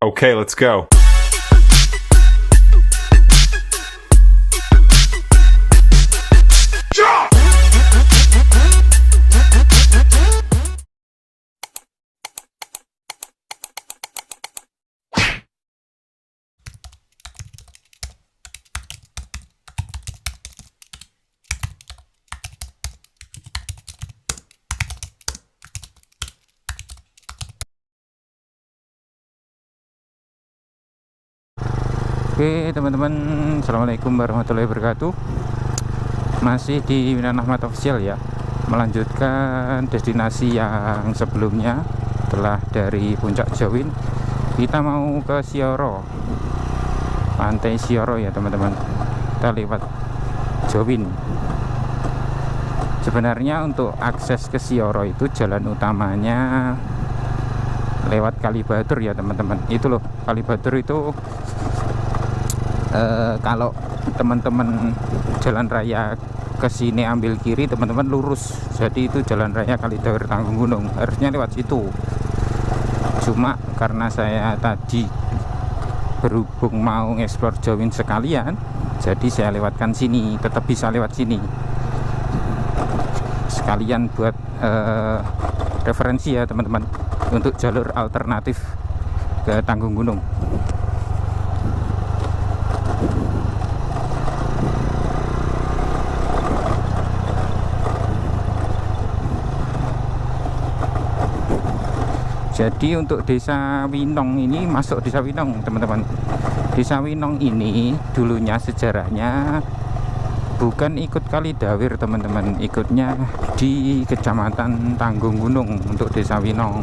Okay, let's go. Oke teman-teman, assalamualaikum warahmatullahi wabarakatuh. Masih di Minan Ahmad Official ya, melanjutkan destinasi yang sebelumnya. Setelah dari Puncak Jowin, kita mau ke Sioro, Pantai Sioro ya teman-teman. Kita lewat Jowin. Sebenarnya untuk akses ke Sioro itu jalan utamanya lewat Kalibatur ya teman-teman. Itu loh, Kalibatur itu kalau teman-teman jalan raya ke sini ambil kiri, teman-teman lurus. Jadi itu jalan raya Kalidawer Tanggung Gunung, harusnya lewat situ. Cuma karena saya tadi berhubung mau ngeksplor Jowin sekalian, jadi saya lewatkan sini. Tetap bisa lewat sini sekalian buat referensi ya teman-teman, untuk jalur alternatif ke Tanggung Gunung. Jadi untuk Desa Winong ini, masuk Desa Winong teman-teman. Desa Winong ini dulunya sejarahnya bukan ikut Kalidawer teman-teman, ikutnya di Kecamatan Tanggung Gunung untuk Desa Winong.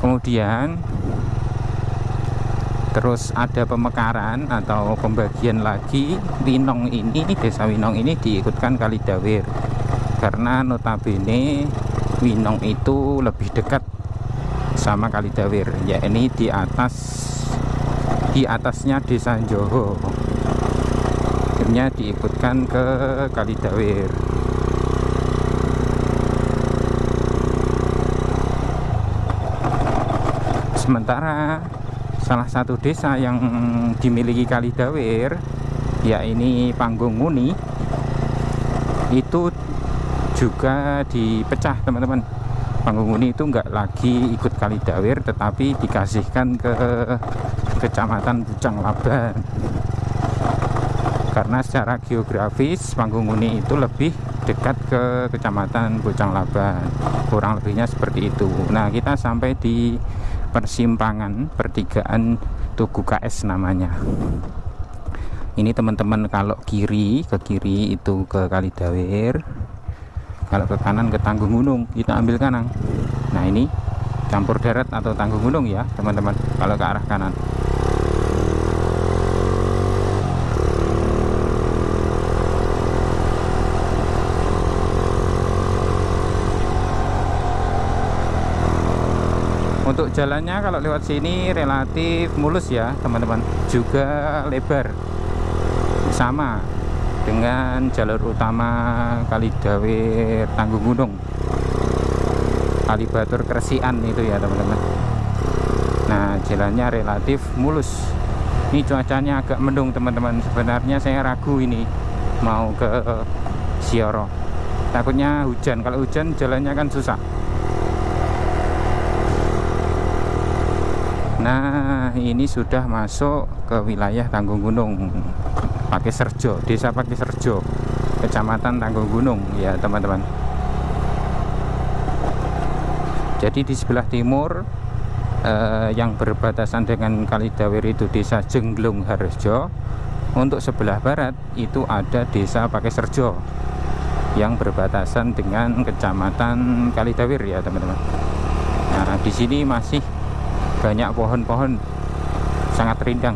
Kemudian terus ada pemekaran atau pembagian lagi. Winong ini, Desa Winong ini diikutkan Kalidawer karena notabene Winong itu lebih dekat sama Kalidawer, ya ini di atasnya Desa Joho, akhirnya diikutkan ke Kalidawer. Sementara salah satu desa yang dimiliki Kalidawer, ya ini Panggungmuni, itu juga dipecah teman-teman. Panggungmuni itu enggak lagi ikut Kalidawer, tetapi dikasihkan ke Kecamatan Pucang Laban, karena secara geografis Panggungmuni itu lebih dekat ke Kecamatan Pucang Laban, kurang lebihnya seperti itu. Nah, kita sampai di persimpangan pertigaan Tugu KS namanya. Ini teman-teman, kalau ke kiri itu ke Kalidawer, kalau ke kanan ke Tanggung Gunung, kita ambil kanan. Nah, ini campur darat atau Tanggung Gunung ya teman-teman, kalau ke arah kanan. Untuk jalannya kalau lewat sini relatif mulus ya teman-teman, juga lebar, sama dengan jalur utama Kalidawer Tanggung Gunung, Kalibatur Kresian itu ya teman-teman. Nah, jalannya relatif mulus. Ini cuacanya agak mendung teman-teman. Sebenarnya saya ragu ini mau ke Sioro, takutnya hujan. Kalau hujan jalannya kan susah. Nah, ini sudah masuk ke wilayah Tanggung Gunung, Pakai Serjo, Desa Pakai Serjo, Kecamatan Tanggung Gunung ya teman-teman. Jadi di sebelah timur yang berbatasan dengan Kalidawer itu Desa Jenglung Harjo. Untuk sebelah barat itu ada Desa Pakai Serjo yang berbatasan dengan Kecamatan Kalidawer ya teman-teman. Nah, di sini masih banyak pohon-pohon, sangat rindang.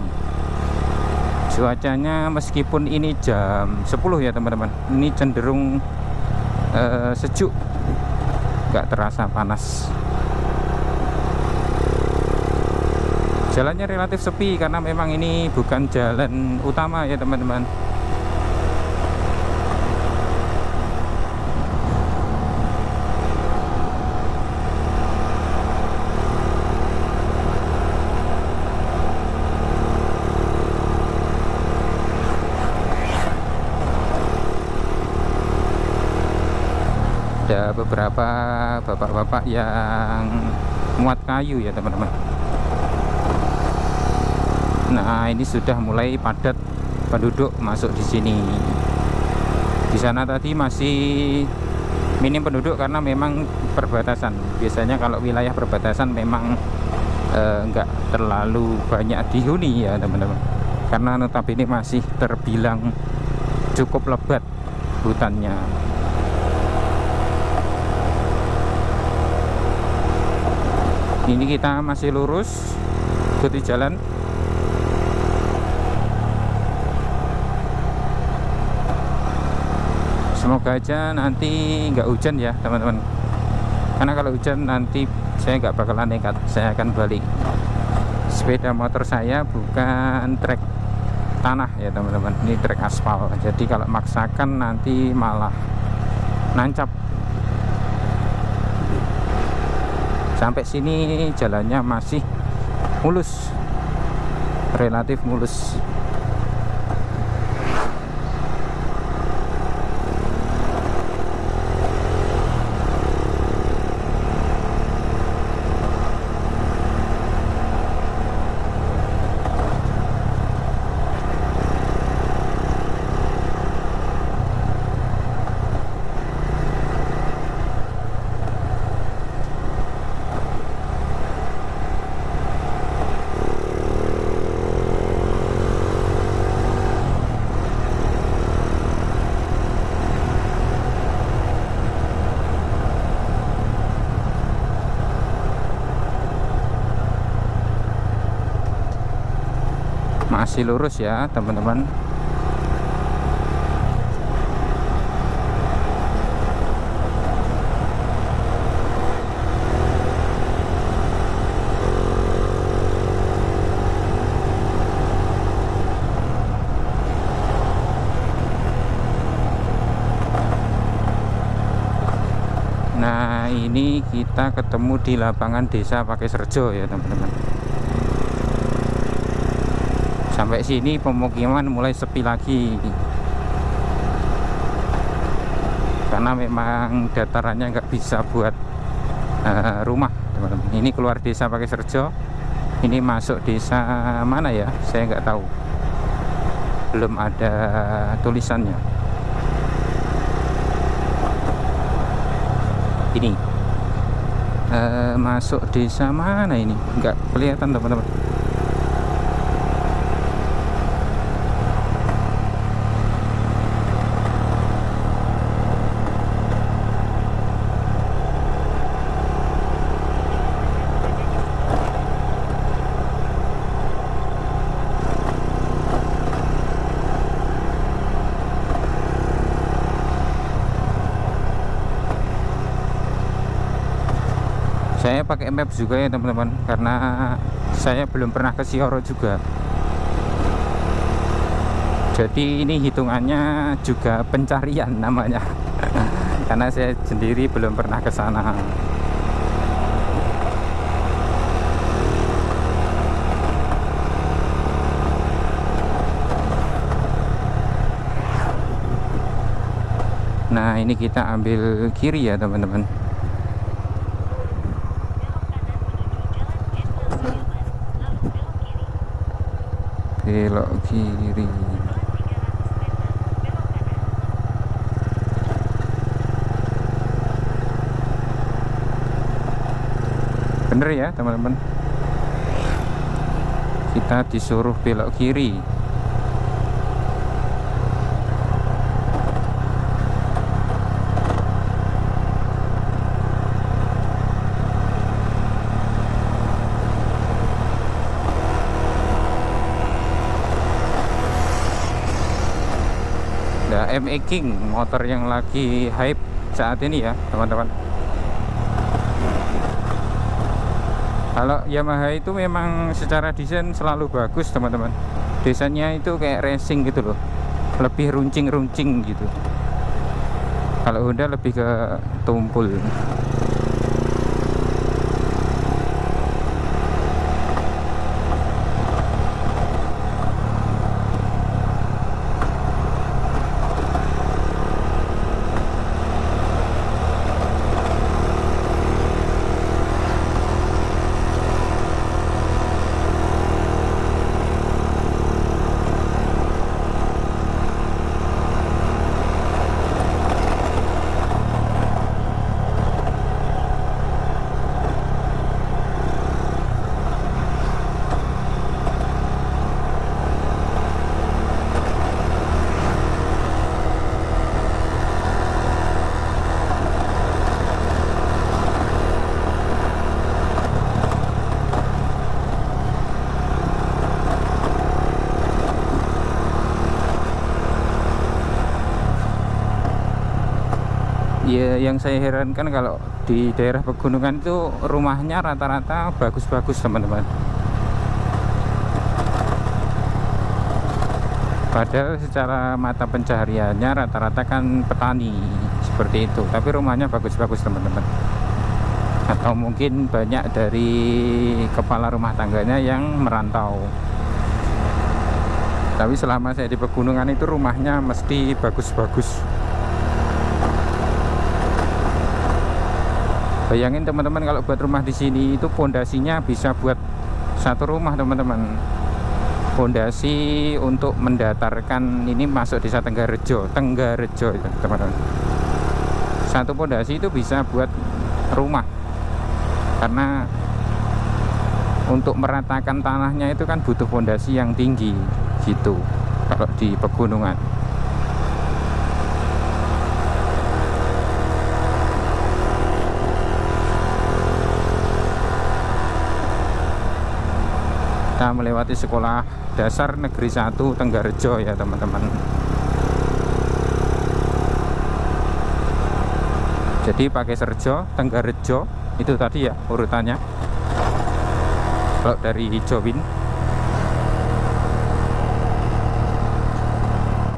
Cuacanya meskipun ini jam 10 ya teman-teman, ini cenderung sejuk, nggak terasa panas. Jalannya relatif sepi karena memang ini bukan jalan utama ya teman-teman. Ada beberapa bapak-bapak yang muat kayu ya teman-teman. Nah, ini sudah mulai padat penduduk masuk di sini. Di sana tadi masih minim penduduk karena memang perbatasan. Biasanya kalau wilayah perbatasan memang enggak terlalu banyak dihuni ya teman-teman. Karena notabene masih terbilang cukup lebat hutannya. Ini kita masih lurus ikuti jalan. Semoga aja nanti nggak hujan ya teman-teman, karena kalau hujan nanti saya nggak bakalan nekat, saya akan balik. Sepeda motor saya bukan trek tanah ya teman-teman, ini trek aspal, jadi kalau maksakan nanti malah nancap. Sampai sini jalannya masih mulus, relatif mulus. Masih lurus ya teman-teman. Nah, ini kita ketemu di lapangan desa Pakisrejo ya teman-teman. Sampai sini pemukiman mulai sepi lagi, karena memang datarannya nggak bisa buat rumah teman-teman. Ini keluar desa Pakisrejo, ini masuk desa mana ya, saya nggak tahu, belum ada tulisannya. Ini masuk desa mana ini, nggak kelihatan teman-teman. Saya pakai map juga ya teman-teman, karena saya belum pernah ke Sioro juga. Jadi ini hitungannya juga pencarian namanya. Karena saya sendiri belum pernah ke sana. Nah, ini kita ambil kiri ya teman-teman. Belok kiri. Bener ya teman-teman, kita disuruh belok kiri. ME King, motor yang lagi hype saat ini ya teman-teman. Kalau Yamaha itu memang secara desain selalu bagus teman-teman. Desainnya itu kayak racing gitu loh, lebih runcing-runcing gitu. Kalau Honda lebih ke tumpul. Ya, yang saya herankan kalau di daerah pegunungan itu rumahnya rata-rata bagus-bagus teman-teman. Padahal secara mata pencahariannya rata-rata kan petani seperti itu, tapi rumahnya bagus-bagus teman-teman. Atau mungkin banyak dari kepala rumah tangganya yang merantau. Tapi selama saya di pegunungan itu rumahnya mesti bagus-bagus. Bayangin teman-teman, kalau buat rumah di sini itu pondasinya bisa buat satu rumah teman-teman. Pondasi untuk mendatarkan ini masuk desa Tenggarejo teman-teman. Satu pondasi itu bisa buat rumah, karena untuk meratakan tanahnya itu kan butuh pondasi yang tinggi gitu kalau di pegunungan. Kita melewati sekolah dasar negeri 1 Tenggarejo ya teman-teman. Jadi pakai Serjo, Tenggarejo itu tadi ya urutannya kalau dari Jowin.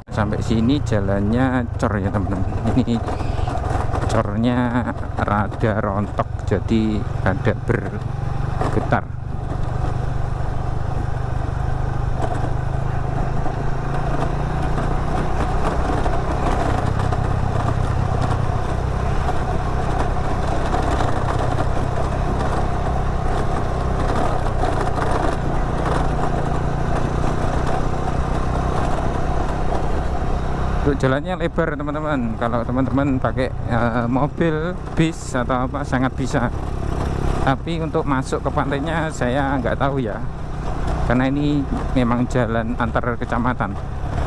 Sampai sini jalannya cor ya teman-teman. Ini cornya rada rontok, jadi rada bergetar. Untuk jalannya lebar teman-teman. Kalau teman-teman pakai mobil, bis atau apa sangat bisa. Tapi untuk masuk ke pantainya saya nggak tahu ya, karena ini memang jalan antar kecamatan,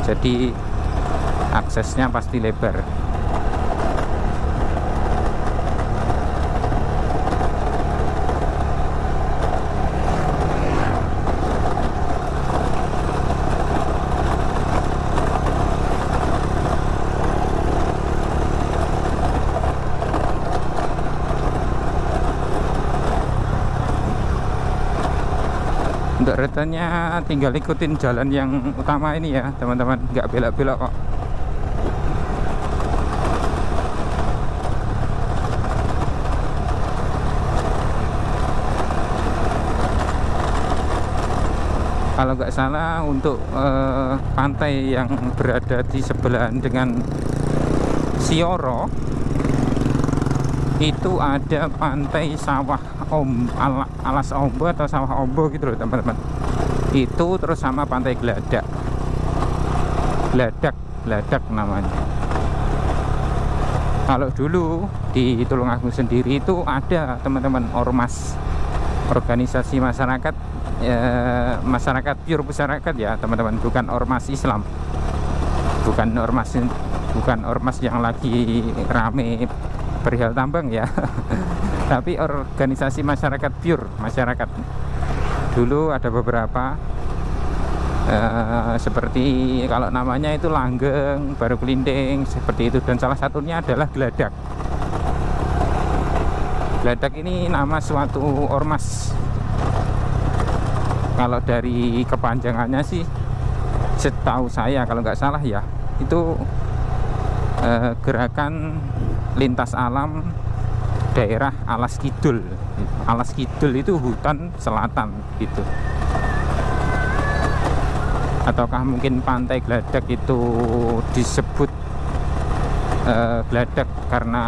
jadi aksesnya pasti lebar. Untuk rutenya tinggal ikutin jalan yang utama ini ya teman-teman, nggak belok-belok kok. Kalau nggak salah untuk pantai yang berada di sebelahan dengan Sioro itu ada pantai sawah Alas Ombo atau sawah Ombo gitu loh teman-teman. Itu terus sama pantai Gladak namanya. Kalau dulu di Tulungagung sendiri itu ada teman-teman ormas, organisasi masyarakat masyarakat pure masyarakat ya teman-teman, bukan ormas Islam, bukan ormas yang lagi rame perihal tambang ya. Tapi organisasi masyarakat pure masyarakat. Dulu ada beberapa seperti kalau namanya itu Langgeng, Baru Kelinding seperti itu, dan salah satunya adalah Gladak. Gladak ini nama suatu ormas. Kalau dari kepanjangannya sih setahu saya kalau nggak salah ya, itu gerakan lintas alam daerah Alas Kidul. Alas Kidul itu hutan selatan gitu. Ataukah mungkin pantai Gladak itu disebut Gladak karena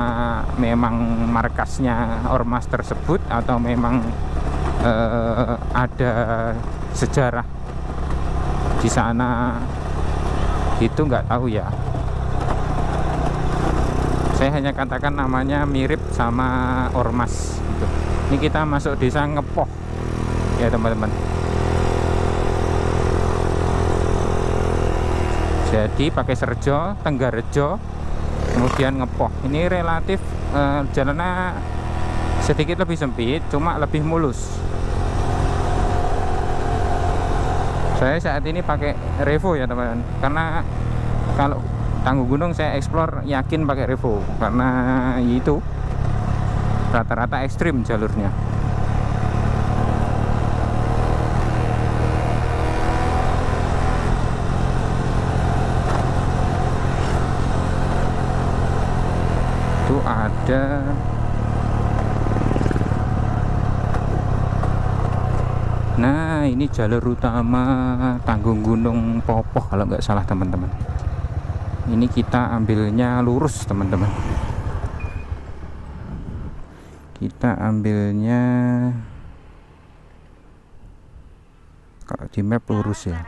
memang markasnya ormas tersebut, atau memang ada sejarah di sana, itu nggak tahu ya. Saya hanya katakan namanya mirip sama ormas gitu. Ini kita masuk desa Ngepoh ya teman-teman. Jadi pakai Serjo, Tenggarejo, kemudian Ngepoh. Ini relatif jalannya sedikit lebih sempit, cuma lebih mulus. Saya saat ini pakai Revo ya teman-teman, karena kalau Tanggung Gunung saya explore yakin pakai Revo, karena itu rata-rata ekstrim jalurnya. Itu ada nah ini jalur utama Tanggung Gunung Popoh kalau nggak salah teman-teman. Ini kita ambilnya lurus teman-teman, kita ambilnya kalau di map lurus ya.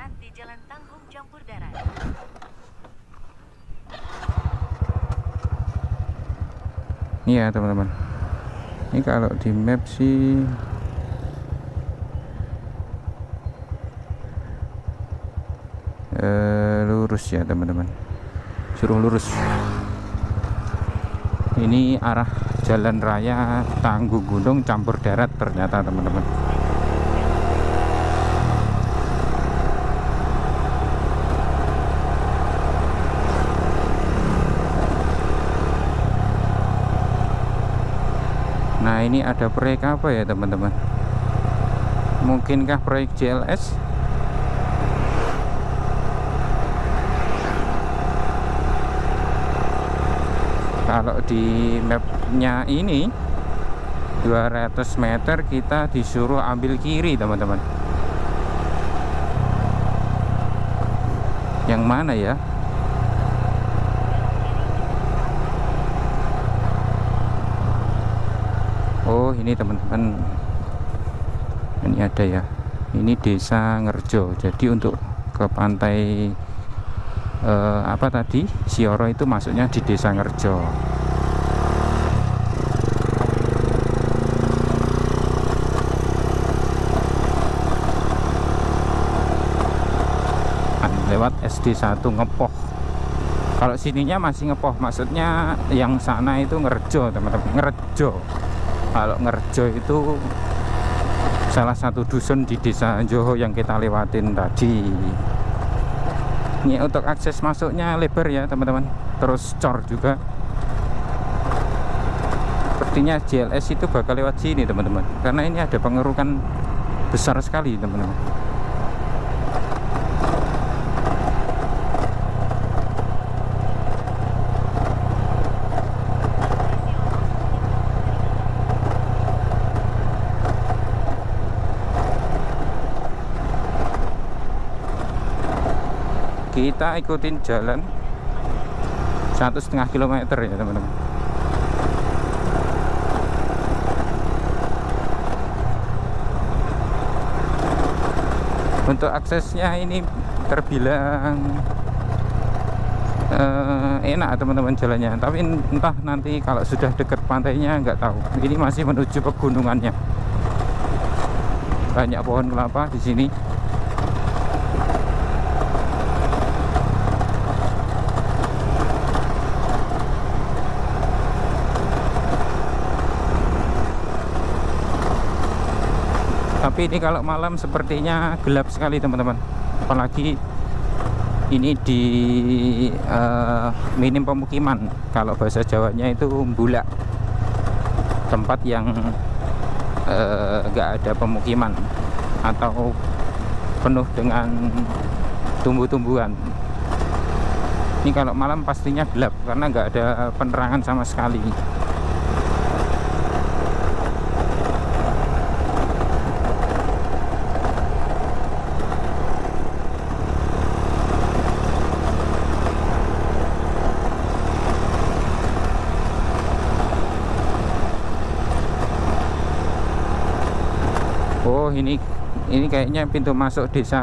Ini ya teman-teman, ini kalau di map sih lurus ya teman-teman, suruh lurus. Ini arah jalan raya Tanggung Gunung campur darat ternyata teman-teman. Nah ini ada proyek apa ya teman-teman, mungkinkah proyek JLS? Kalau di mapnya ini 200 meter kita disuruh ambil kiri teman-teman. Yang mana ya? Oh ini teman-teman, ini ada ya, ini desa Ngerjo. Jadi untuk ke pantai apa tadi Sioro itu masuknya di desa Ngerjo. Lewat SD 1 Ngepoh. Kalau sininya masih Ngepoh, maksudnya yang sana itu Ngerjo teman-teman, Ngerjo. Kalau Ngerjo itu salah satu dusun di desa Joho yang kita lewatin tadi. Ini untuk akses masuknya lebar ya teman-teman, terus cor juga. Sepertinya JLS itu bakal lewat sini teman-teman, karena ini ada pengerukan besar sekali teman-teman. Kita ikutin jalan 1,5 kilometer ya teman-teman. Untuk aksesnya ini terbilang enak teman-teman jalannya, tapi entah nanti kalau sudah dekat pantainya nggak tahu. Ini masih menuju pegunungannya. Banyak pohon kelapa di sini. Tapi ini kalau malam sepertinya gelap sekali teman-teman, apalagi ini di minim pemukiman. Kalau bahasa Jawanya itu bulak, tempat yang enggak ada pemukiman atau penuh dengan tumbuh-tumbuhan. Ini kalau malam pastinya gelap karena enggak ada penerangan sama sekali. Oh ini kayaknya pintu masuk desa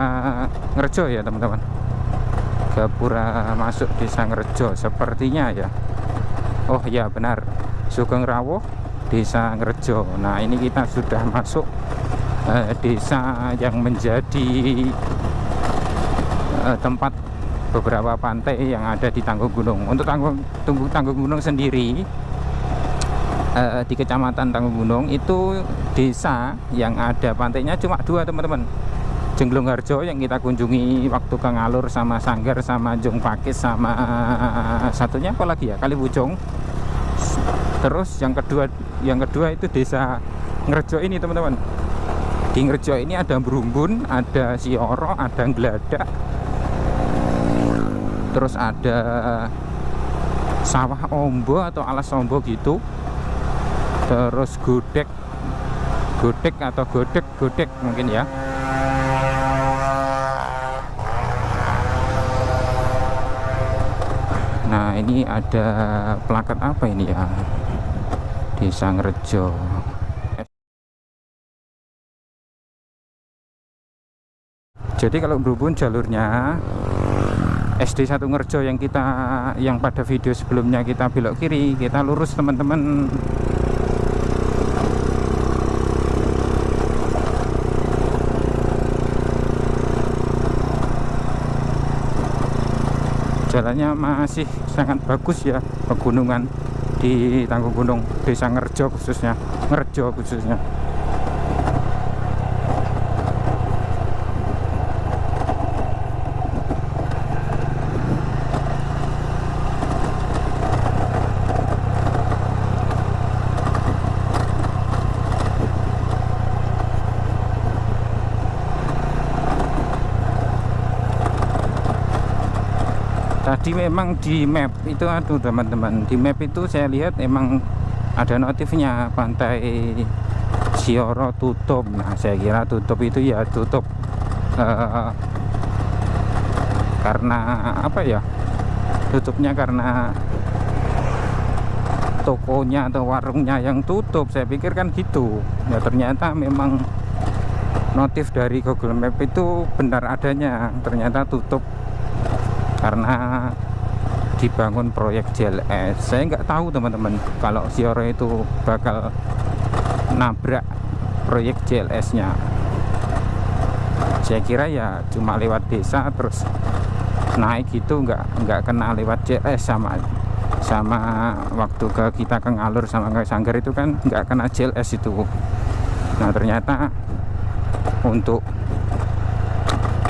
Ngerjo ya teman-teman. Gapura masuk desa Ngerjo sepertinya ya. Oh ya benar, Sugeng Rawuh desa Ngerjo. Nah ini kita sudah masuk desa yang menjadi tempat beberapa pantai yang ada di Tanggung Gunung. Untuk Tanggung Gunung sendiri, di Kecamatan Tanggung Gunung itu desa yang ada pantainya cuma 2 teman-teman. Jenglongharjo yang kita kunjungi waktu ke Ngalur sama Sanggar sama Jong Pakis sama satunya apa lagi ya, Kaliwujung. Terus yang kedua itu desa Ngrejo ini teman-teman. Di Ngrejo ini ada Brumbun, ada Sioro, ada Ngladak, terus ada sawah Ombo atau alas Ombo gitu, terus godek atau godek mungkin ya. Nah ini ada plakat apa ini ya, Desa Ngrejo. Jadi kalau Brumbun jalurnya SD 1 Ngrejo yang pada video sebelumnya kita belok kiri, kita lurus teman-teman. Jalannya masih sangat bagus ya, pegunungan di Tanggung Gunung Desa Ngrejo khususnya. Tadi memang di map itu, aduh teman-teman, di map itu saya lihat emang ada notifnya pantai Sioro tutup. Nah saya kira tutup itu ya tutup karena apa ya, tutupnya karena tokonya atau warungnya yang tutup, saya pikir kan gitu ya. Ternyata memang notif dari Google Map itu benar adanya, ternyata tutup karena dibangun proyek JLS. Saya nggak tahu teman-teman kalau Sioro itu bakal nabrak proyek JLS nya. Saya kira ya cuma lewat desa terus naik gitu, nggak kena lewat JLS. sama waktu kita ke Ngalur sama ke Sanggar itu kan nggak kena JLS itu. Nah ternyata untuk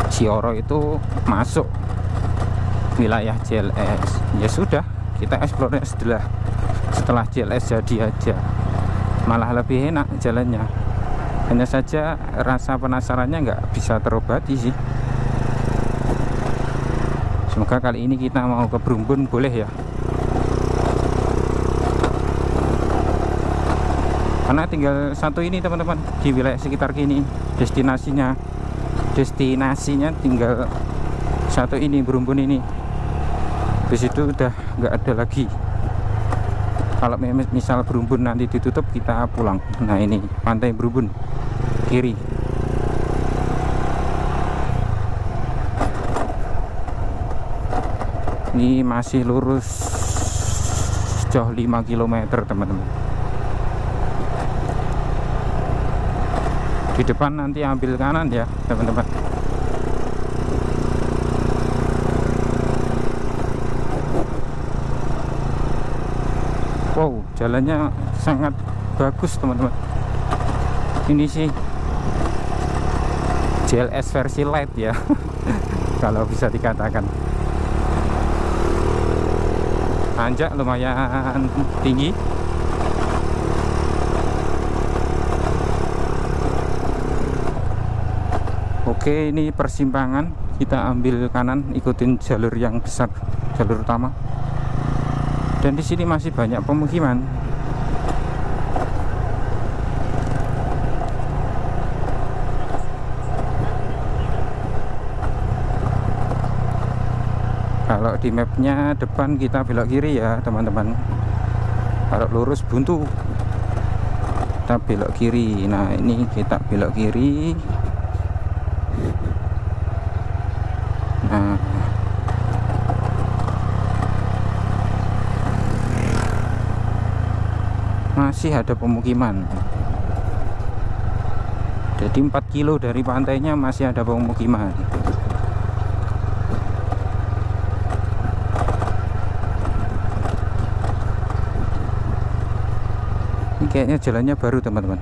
Sioro itu masuk wilayah JLS. Ya sudah, kita eksplorasi setelah JLS jadi aja, malah lebih enak jalannya. Hanya saja rasa penasarannya nggak bisa terobati sih. Semoga kali ini kita mau ke Brumbun boleh ya, karena tinggal satu ini teman-teman di wilayah sekitar kini. Destinasinya tinggal satu ini, Brumbun ini. Di situ udah nggak ada lagi. Kalau misal Brumbun nanti ditutup, kita pulang. Nah ini pantai Brumbun kiri. Ini masih lurus sejauh 5 km teman-teman. Di depan nanti ambil kanan ya teman-teman. Wow, jalannya sangat bagus teman-teman. Ini sih JLS versi light ya kalau bisa dikatakan. Tanjak lumayan tinggi. Oke, ini persimpangan, kita ambil kanan, ikutin jalur yang besar, jalur utama. Dan di sini masih banyak pemukiman. Kalau di mapnya depan kita belok kiri ya teman-teman. Kalau lurus buntu, kita belok kiri. Nah ini kita belok kiri. Nah masih ada pemukiman. Jadi 4 kilo dari pantainya masih ada pemukiman. Ini kayaknya jalannya baru teman-teman.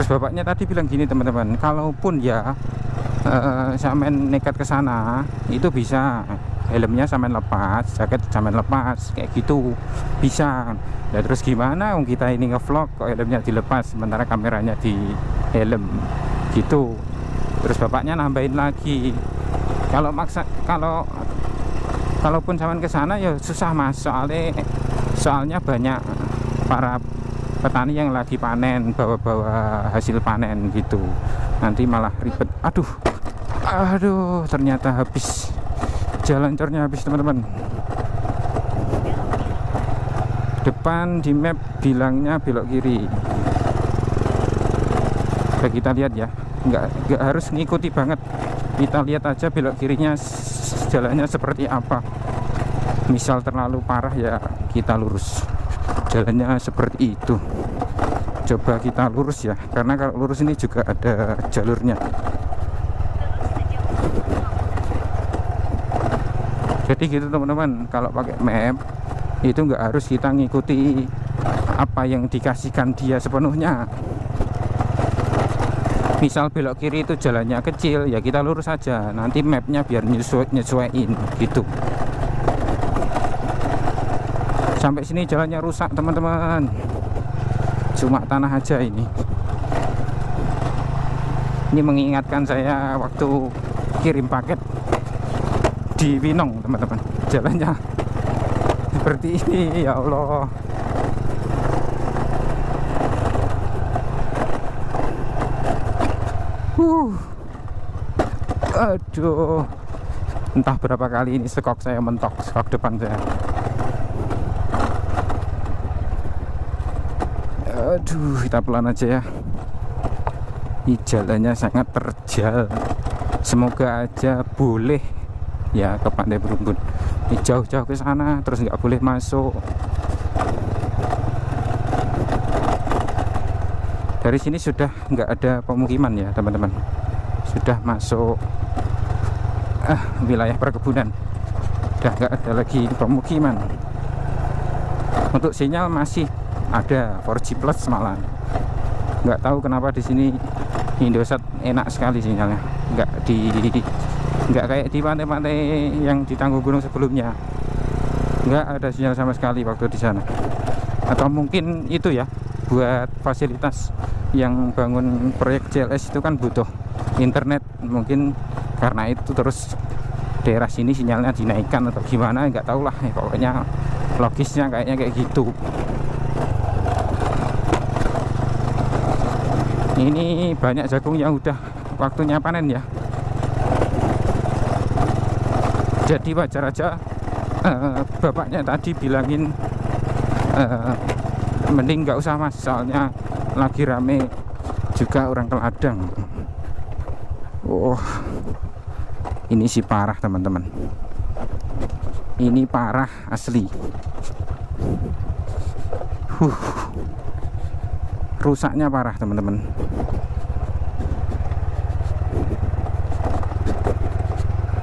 bapaknya tadi bilang gini teman-teman, kalaupun ya sampean nekat ke sana itu bisa helmnya sampean lepas, jaket sampean lepas, kayak gitu bisa. Nah terus gimana kita ini ngevlog kok helmnya dilepas sementara kameranya di helm gitu. Terus bapaknya nambahin lagi, kalau maksa, kalaupun sampean ke sana ya susah mas, soalnya banyak para petani yang lagi panen, bawa-bawa hasil panen gitu, nanti malah ribet. Aduh ternyata habis, jalan cornya habis teman-teman. Depan di map bilangnya belok kiri. Nah, kita lihat ya, nggak harus ngikuti banget, kita lihat aja belok kirinya jalannya seperti apa. Misal terlalu parah ya kita lurus, jalannya seperti itu. Coba kita lurus ya, karena kalau lurus ini juga ada jalurnya. Jadi gitu teman-teman, kalau pakai map itu nggak harus kita ngikuti apa yang dikasihkan dia sepenuhnya. Misal belok kiri itu jalannya kecil, ya kita lurus aja, nanti mapnya biar nyesuaiin gitu. Sampai sini jalannya rusak teman-teman, cuma tanah aja ini. Ini mengingatkan saya waktu kirim paket di Winong teman-teman, jalannya seperti ini, ya Allah. Aduh, entah berapa kali ini skok saya mentok, skok depan saya. Aduh, kita pelan aja ya. Ini jalannya sangat terjal. Semoga aja boleh ya ke Pantai Berumbun. Ini jauh-jauh ke sana, terus nggak boleh masuk. Dari sini sudah nggak ada pemukiman ya teman-teman, sudah masuk wilayah perkebunan, udah nggak ada lagi pemukiman. Untuk sinyal masih ada 4G plus malah. Nggak tahu kenapa di sini Indosat enak sekali sinyalnya, nggak kayak di pantai-pantai yang di Tangkugunung sebelumnya, nggak ada sinyal sama sekali waktu di sana. Atau mungkin itu ya, buat fasilitas yang bangun proyek JLS itu kan butuh internet, mungkin karena itu terus daerah sini sinyalnya dinaikkan atau gimana, nggak tahu lah ya, pokoknya logisnya kayaknya kayak gitu. Ini banyak jagung yang udah waktunya panen ya, jadi wajar aja bapaknya tadi bilangin mending nggak usah mas, soalnya lagi rame juga orang ke ladang. Ini sih parah teman-teman, ini parah asli. Rusaknya parah teman-teman.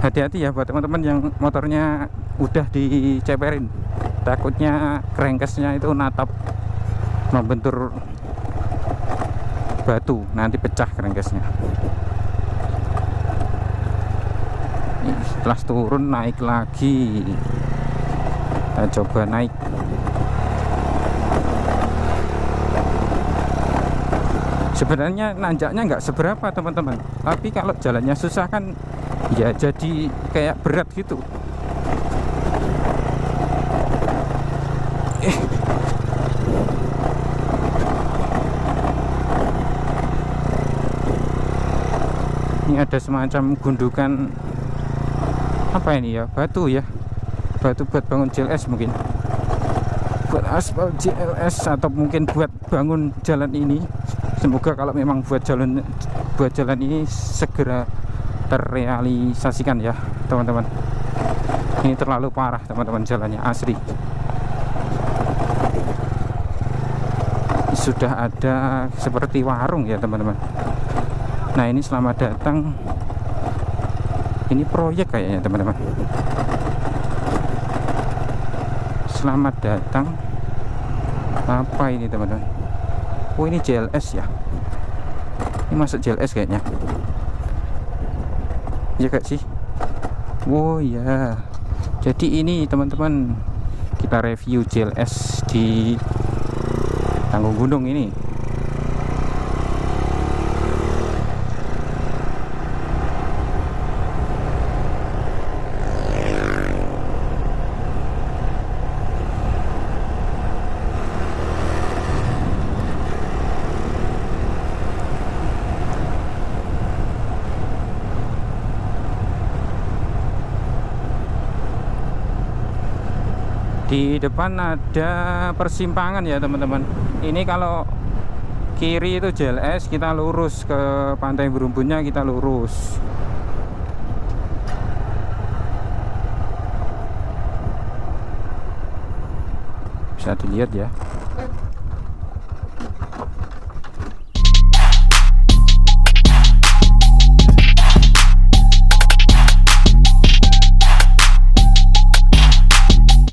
Hati-hati ya buat teman-teman yang motornya udah diceperin, takutnya crankcase-nya itu natap membentur batu, nanti pecah crankcase-nya. Setelah turun naik lagi, kita coba naik. Sebenarnya nanjaknya nggak seberapa teman-teman, tapi kalau jalannya susah kan ya jadi kayak berat gitu. Ini ada semacam gundukan apa ini ya, batu ya, batu buat bangun JLS mungkin, buat aspal JLS atau mungkin buat bangun jalan ini. Semoga kalau memang buat jalan ini segera terrealisasikan ya teman-teman. Ini terlalu parah teman-teman, jalannya asli. Sudah ada seperti warung ya teman-teman. Nah ini selamat datang, ini proyek kayaknya teman-teman. Selamat datang apa ini teman-teman? Oh ini JLS ya. Ini masuk JLS kayaknya. Iya gak sih? Oh ya. Jadi ini teman-teman, kita review JLS di Tanggung Gunung ini. Di depan ada persimpangan ya teman-teman. Ini kalau kiri itu JLS, kita lurus ke Pantai Berumbunnya, kita lurus. Bisa dilihat ya.